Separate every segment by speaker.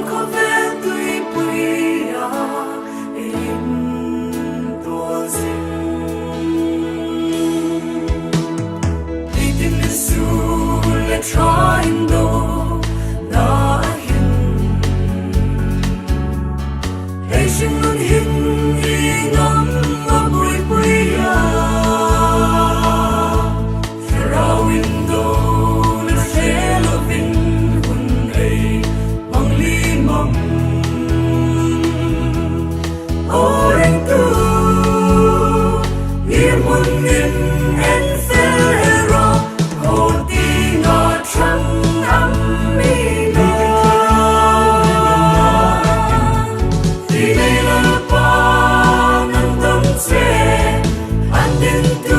Speaker 1: khó vẽ tuy bùi em tua dinh đi tin Giêsu lệ trying đồ na hin để xin luôn hin đi ngắm ngắm bùi bùi ra window na sẽ lo vinh hun ấy bằng ly mầm oren tu nghĩa muôn nghìn en fel hero hồ ti ngọ trắng ấm mi na thì đây là ba năm tâm sẽ an đến tu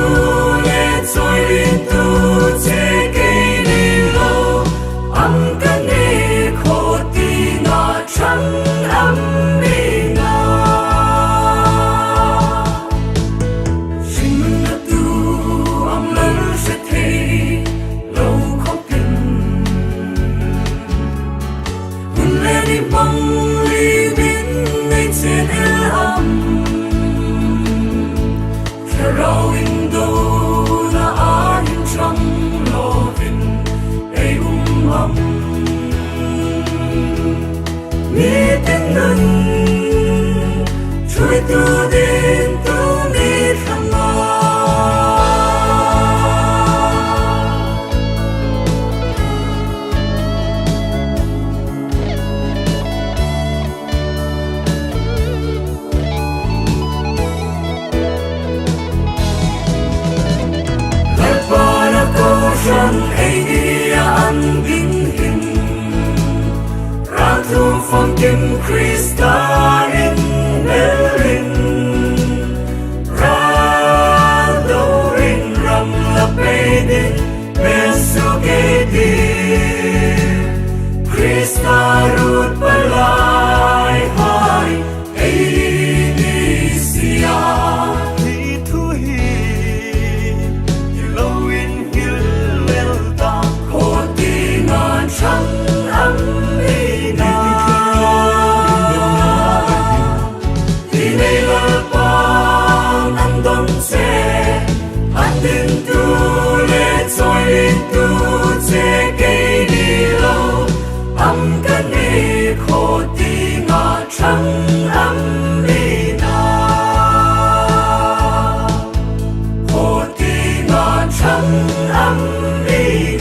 Speaker 1: lệ trôi liên tu sẽ cây đi lâu âm cái này khổ ti ngọ trắng ấm mi na xin mừng là tu âm lớn sẽ thấy lâu khó kinh hun lệ đi bằng ly bin ngày trên âm Rao window na ahin trong lovin ay umam mi tin nun chui tu din tu mi khama Chân ấy an bình hình ra thu phong kim Christa in Berlin ra đâu rin ram la pedin besu kedi Christa rut balai hai ấy đi sia trắng ấm mi na thì đây là ba năm đông sẽ an đến tu lệ trôi liên tu sẽ cây đi lâu âm cái này khổ ti ngọ trắng ấm mi na khổ ti ngọ trắng ấm mi